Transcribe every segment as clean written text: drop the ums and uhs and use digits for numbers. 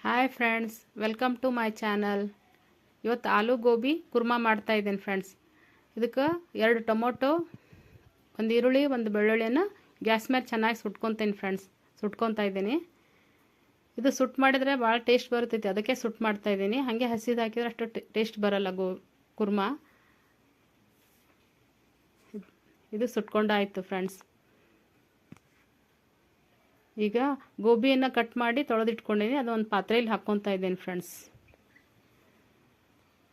Hi friends, welcome to my channel. ಇವತ್ತು ಆಲೂ ಗೋಬಿ ಕುರ್ಮಾ ಮಾಡ್ತಾ ಇದ್ದೇನೆ ಫ್ರೆಂಡ್ಸ್. ಇದಕ್ಕೆ 2 ಟೊಮೊಟೊ, ಒಂದು ಈರುಳ್ಳಿ, ಒಂದು ಬೆಳ್ಳುಳ್ಳಿಯನ್ನು ಗ್ಯಾಸ್ ಮೇಲೆ ಚೆನ್ನಾಗಿ ಸುಟ್ಕೊತೀನಿ ಫ್ರೆಂಡ್ಸ್. ಸುಟ್ಕೊತಾ ಇದ್ದೀನಿ. ಇದು ಸುಟ್ಟು ಮಾಡಿದರೆ ಭಾಳ ಟೇಸ್ಟ್ ಬರ್ತೈತಿ, ಅದಕ್ಕೆ ಸುಟ್ಟು ಮಾಡ್ತಾ ಇದ್ದೀನಿ. ಹಾಗೆ ಹಸಿದು ಹಾಕಿದ್ರೆ ಅಷ್ಟು ಟೇಸ್ಟ್ ಬರಲ್ಲ ಕುರ್ಮಾ. ಇದು ಸುಟ್ಕೊಂಡಾಯಿತು ಫ್ರೆಂಡ್ಸ್. ಈಗ ಗೋಬಿಯನ್ನು ಕಟ್ ಮಾಡಿ ತೊಳೆದಿಟ್ಕೊಂಡಿದ್ದೀನಿ. ಅದೊಂದು ಪಾತ್ರೆಯಲ್ಲಿ ಹಾಕ್ಕೊತಾ ಇದ್ದೀನಿ ಫ್ರೆಂಡ್ಸ್.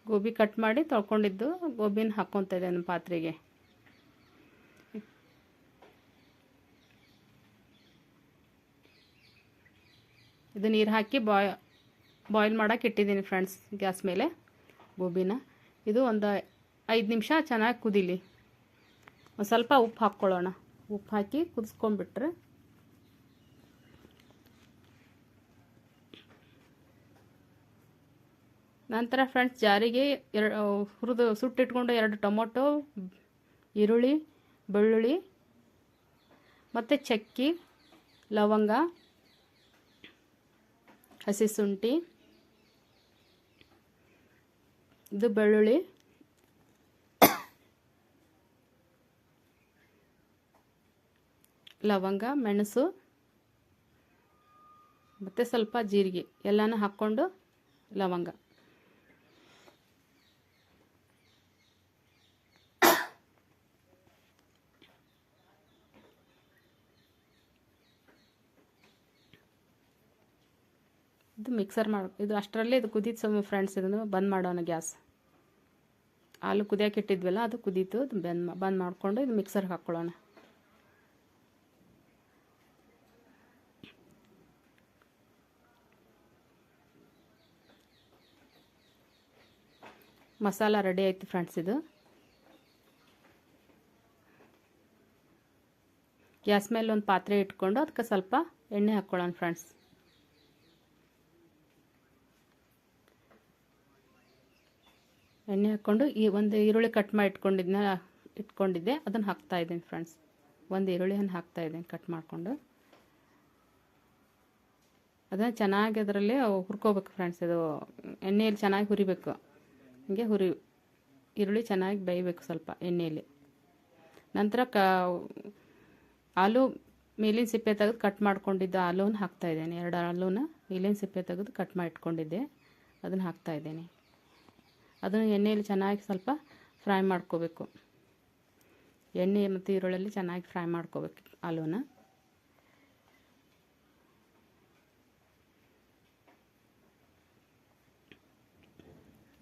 ಗೋಬಿ ಕಟ್ ಮಾಡಿ ತೊಳ್ಕೊಂಡಿದ್ದು ಗೋಬಿನ ಹಾಕ್ಕೊತಾ ಇದ್ದೇನೆ ಪಾತ್ರೆಗೆ. ಇದು ನೀರು ಹಾಕಿ ಬಾಯ್ಲ್ ಮಾಡೋಕೆ ಇಟ್ಟಿದ್ದೀನಿ ಫ್ರೆಂಡ್ಸ್ ಗ್ಯಾಸ್ ಮೇಲೆ ಗೋಬಿನ. ಇದು ಒಂದು 5 ನಿಮಿಷ ಚೆನ್ನಾಗಿ ಕುದೀಲಿ. ಒಂದು ಸ್ವಲ್ಪ ಉಪ್ಪು ಹಾಕ್ಕೊಳ್ಳೋಣ. ಉಪ್ಪು ಹಾಕಿ ಕುದಿಸ್ಕೊಂಡ್ಬಿಟ್ರೆ ನಂತರ ಫ್ರೆಂಡ್ಸ್ ಜಾರಿಗೆ ಹುರಿದು ಸುಟ್ಟಿಟ್ಕೊಂಡು 2 ಟೊಮೊಟೊ, ಈರುಳ್ಳಿ, ಬೆಳ್ಳುಳ್ಳಿ ಮತ್ತು ಚಕ್ಕಿ, ಲವಂಗ, ಹಸಿ ಶುಂಠಿ, ಇದು ಬೆಳ್ಳುಳ್ಳಿ, ಲವಂಗ, ಮೆಣಸು ಮತ್ತು ಸ್ವಲ್ಪ ಜೀರಿಗೆ ಎಲ್ಲನೂ ಹಾಕ್ಕೊಂಡು ಲವಂಗ ಇದು ಮಿಕ್ಸರ್ ಇದು ಅಷ್ಟರಲ್ಲೇ ಇದು ಕುದೀತು ಫ್ರೆಂಡ್ಸ್. ಇದನ್ನು ಬಂದ್ ಮಾಡೋಣ ಗ್ಯಾಸ್. ಹಾಲು ಕುದಿಯೋಕೆ ಇಟ್ಟಿದ್ವಲ್ಲ ಅದು ಕುದೀತು. ಬಂದ್ ಮಾಡಿಕೊಂಡು ಇದು ಮಿಕ್ಸರ್ಗೆ ಹಾಕ್ಕೊಳ್ಳೋಣ. ಮಸಾಲ ರೆಡಿ ಆಯಿತು ಫ್ರೆಂಡ್ಸ್. ಇದು ಗ್ಯಾಸ್ ಮೇಲೆ ಒಂದು ಪಾತ್ರೆ ಇಟ್ಕೊಂಡು ಅದಕ್ಕೆ ಸ್ವಲ್ಪ ಎಣ್ಣೆ ಹಾಕ್ಕೊಳ್ಳೋಣ ಫ್ರೆಂಡ್ಸ್. ಎಣ್ಣೆ ಹಾಕ್ಕೊಂಡು ಒಂದು ಈರುಳ್ಳಿ ಕಟ್ ಮಾಡಿ ಇಟ್ಕೊಂಡಿದ್ದೆ ಅದನ್ನು ಹಾಕ್ತಾ ಇದ್ದೀನಿ ಫ್ರೆಂಡ್ಸ್. ಒಂದು ಈರುಳ್ಳಿಯನ್ನು ಹಾಕ್ತಾ ಇದ್ದೀನಿ ಕಟ್ ಮಾಡಿಕೊಂಡು. ಅದನ್ನು ಚೆನ್ನಾಗಿ ಅದರಲ್ಲಿ ಹುರ್ಕೋಬೇಕು ಫ್ರೆಂಡ್ಸ್. ಇದು ಎಣ್ಣೆಯಲ್ಲಿ ಚೆನ್ನಾಗಿ ಹುರಿಬೇಕು. ಹೀಗೆ ಈರುಳ್ಳಿ ಚೆನ್ನಾಗಿ ಬೇಯಬೇಕು ಸ್ವಲ್ಪ ಎಣ್ಣೆಯಲ್ಲಿ. ನಂತರ ಆಲೂ ಮೇಲಿನ ಸಿಪ್ಪೆ ತೆಗೆದು ಕಟ್ ಮಾಡ್ಕೊಂಡಿದ್ದ ಆಲೂನ ಹಾಕ್ತಾಯಿದ್ದೇನೆ. 2 ಆಲೂನ ಮೇಲಿನ ಸಿಪ್ಪೆ ತೆಗೆದು ಕಟ್ ಮಾಡಿ ಇಟ್ಕೊಂಡಿದ್ದೆ ಅದನ್ನು ಹಾಕ್ತಾಯಿದ್ದೇನೆ. ಅದನ್ನು ಎಣ್ಣೆಯಲ್ಲಿ ಚೆನ್ನಾಗಿ ಸ್ವಲ್ಪ ಫ್ರೈ ಮಾಡ್ಕೋಬೇಕು. ಎಣ್ಣೆ ಮತ್ತು ಈರುಳ್ಳಿಯಲ್ಲಿ ಚೆನ್ನಾಗಿ ಫ್ರೈ ಮಾಡ್ಕೋಬೇಕು ಆಲೂನ.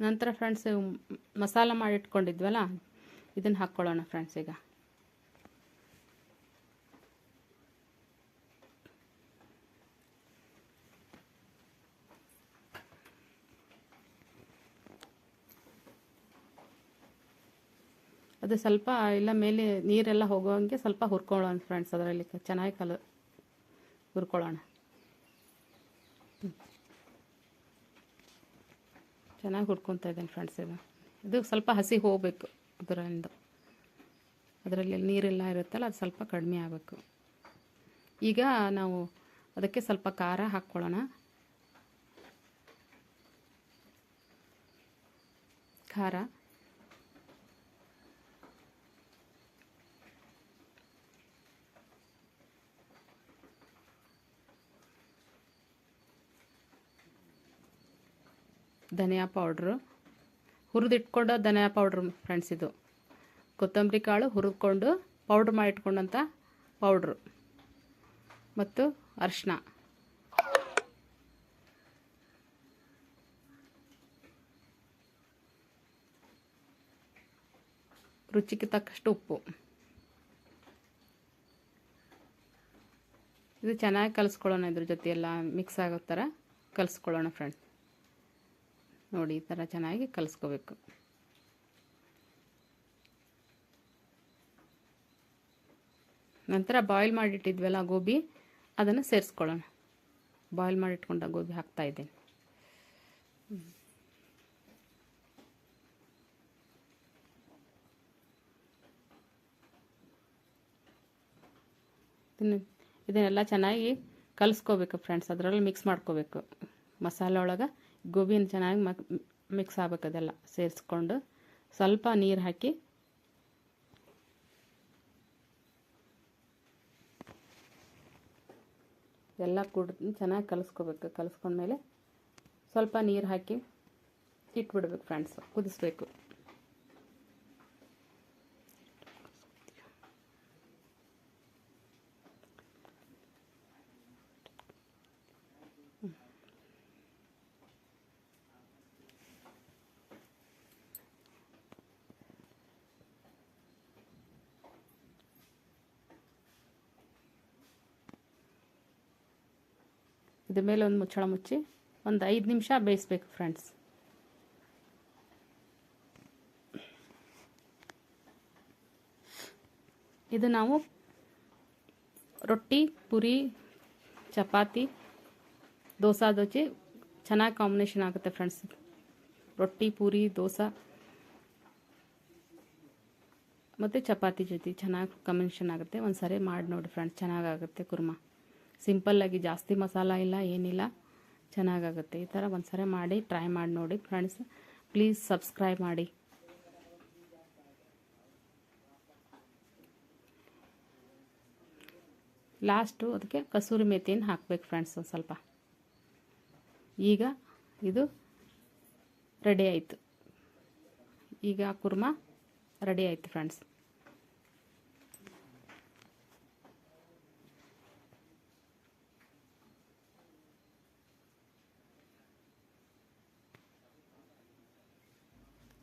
ನಂತರ ಫ್ರೆಂಡ್ಸ್ ಮಸಾಲ ಮಾಡಿಟ್ಕೊಂಡಿದ್ವಲ್ಲ ಇದನ್ನು ಹಾಕ್ಕೊಳ್ಳೋಣ ಫ್ರೆಂಡ್ಸ್. ಈಗ ಅದು ಸ್ವಲ್ಪ ಎಲ್ಲ ಮೇಲೆ ನೀರೆಲ್ಲ ಹೋಗೋಂಗೆ ಸ್ವಲ್ಪ ಹುರ್ಕೊಳ್ಳೋಣ ಫ್ರೆಂಡ್ಸ್. ಅದರಲ್ಲಿ ಚೆನ್ನಾಗಿ ಹುರ್ಕೊಳ್ಳೋಣ. ಚೆನ್ನಾಗಿ ಹುರ್ಕೊತಾ ಇದ್ದೇನೆ ಫ್ರೆಂಡ್ಸ್. ಇದು ಸ್ವಲ್ಪ ಹಸಿ ಹೋಗಬೇಕು. ಅದರಲ್ಲಿ ನೀರೆಲ್ಲ ಇರುತ್ತಲ್ಲ ಅದು ಸ್ವಲ್ಪ ಕಡಿಮೆ ಆಗಬೇಕು. ಈಗ ನಾವು ಅದಕ್ಕೆ ಸ್ವಲ್ಪ ಖಾರ ಹಾಕ್ಕೊಳ್ಳೋಣ. ಖಾರ, ಧನಿಯಾ ಪೌಡ್ರು, ಹುರಿದಿಟ್ಕೊಂಡು ಧನಿಯಾ ಪೌಡ್ರು ಫ್ರೆಂಡ್ಸ್. ಇದು ಕೊತ್ತಂಬರಿ ಕಾಳು ಹುರಿದ್ಕೊಂಡು ಪೌಡ್ರ್ ಮಾಡಿ ಇಟ್ಕೊಂಡಂಥ ಪೌಡ್ರು ಮತ್ತು ಅರಿಶಿನ, ರುಚಿಗೆ ತಕ್ಕಷ್ಟು ಉಪ್ಪು. ಇದು ಚೆನ್ನಾಗಿ ಕಲಿಸ್ಕೊಳ್ಳೋಣ. ಇದ್ರ ಜೊತೆ ಎಲ್ಲ ಮಿಕ್ಸ್ ಆಗೋ ಥರ ಕಲಿಸ್ಕೊಳ್ಳೋಣ ಫ್ರೆಂಡ್ಸ್. ನೋಡಿ ಈ ಥರ ಚೆನ್ನಾಗಿ ಕಲಿಸ್ಕೋಬೇಕು. ನಂತರ ಬಾಯ್ಲ್ ಮಾಡಿಟ್ಟಿದ್ವಲ್ಲ ಗೋಬಿ ಅದನ್ನು ಸೇರಿಸ್ಕೊಳ್ಳೋಣ. ಬಾಯ್ಲ್ ಮಾಡಿಟ್ಕೊಂಡ ಗೋಬಿ ಹಾಕ್ತಾ ಇದ್ದೇನೆ. ಇದನ್ನೆಲ್ಲ ಚೆನ್ನಾಗಿ ಕಲಿಸ್ಕೋಬೇಕು ಫ್ರೆಂಡ್ಸ್. ಅದರಲ್ಲಿ ಮಿಕ್ಸ್ ಮಾಡ್ಕೋಬೇಕು. ಮಸಾಲೆ ಒಳಗೆ ಗೋಬಿನ ಚೆನ್ನಾಗಿ ಮಿಕ್ಸ್ ಆಗ್ಬೇಕು. ಅದೆಲ್ಲ ಸೇರಿಸ್ಕೊಂಡು ಸ್ವಲ್ಪ ನೀರು ಹಾಕಿ ಎಲ್ಲ ಚೆನ್ನಾಗಿ ಕಲಿಸ್ಕೋಬೇಕು. ಕಲಿಸ್ಕೊಂಡ್ಮೇಲೆ ಸ್ವಲ್ಪ ನೀರು ಹಾಕಿ ಇಟ್ಬಿಡ್ಬೇಕು ಫ್ರೆಂಡ್ಸ್, ಕುದಿಸ್ಬೇಕು. ಇದ್ರ ಮೇಲೆ ಒಂದು ಮುಚ್ಚಳ ಮುಚ್ಚಿ ಒಂದು 5 ನಿಮಿಷ ಬೇಯಿಸ್ಬೇಕು ಫ್ರೆಂಡ್ಸ್. ಇದು ನಾವು ರೊಟ್ಟಿ, ಪೂರಿ, ಚಪಾತಿ, ದೋಸೆ ಜೊತೆ ಚೆನ್ನಾಗಿ ಕಾಂಬಿನೇಷನ್ ಆಗುತ್ತೆ ಫ್ರೆಂಡ್ಸ್. ರೊಟ್ಟಿ, ಪೂರಿ, ದೋಸೆ ಮತ್ತು ಚಪಾತಿ ಜೊತೆ ಚೆನ್ನಾಗಿ ಕಾಂಬಿನೇಷನ್ ಆಗುತ್ತೆ. ಒಂದು ಸಾರಿ ಮಾಡಿ ನೋಡಿ ಫ್ರೆಂಡ್ಸ್, ಚೆನ್ನಾಗಾಗುತ್ತೆ ಕುರ್ಮಾ. ಸಿಂಪಲ್ಲಾಗಿ, ಜಾಸ್ತಿ ಮಸಾಲ ಇಲ್ಲ, ಏನಿಲ್ಲ, ಚೆನ್ನಾಗಾಗುತ್ತೆ. ಈ ಥರ ಒಂದು ಸಾರಿ ಮಾಡಿ ಟ್ರೈ ಮಾಡಿ ನೋಡಿ ಫ್ರೆಂಡ್ಸ್. ಪ್ಲೀಸ್ ಸಬ್ಸ್ಕ್ರೈಬ್ ಮಾಡಿ. ಲಾಸ್ಟು ಅದಕ್ಕೆ ಕಸೂರಿ ಮೇಥಿಯನ್ನು ಹಾಕಬೇಕು ಫ್ರೆಂಡ್ಸ್ ಒಂದು ಸ್ವಲ್ಪ. ಈಗ ಇದು ರೆಡಿ ಆಯಿತು. ಈಗ ಕುರ್ಮಾ ರೆಡಿ ಆಯಿತು ಫ್ರೆಂಡ್ಸ್.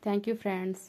Thank you friends.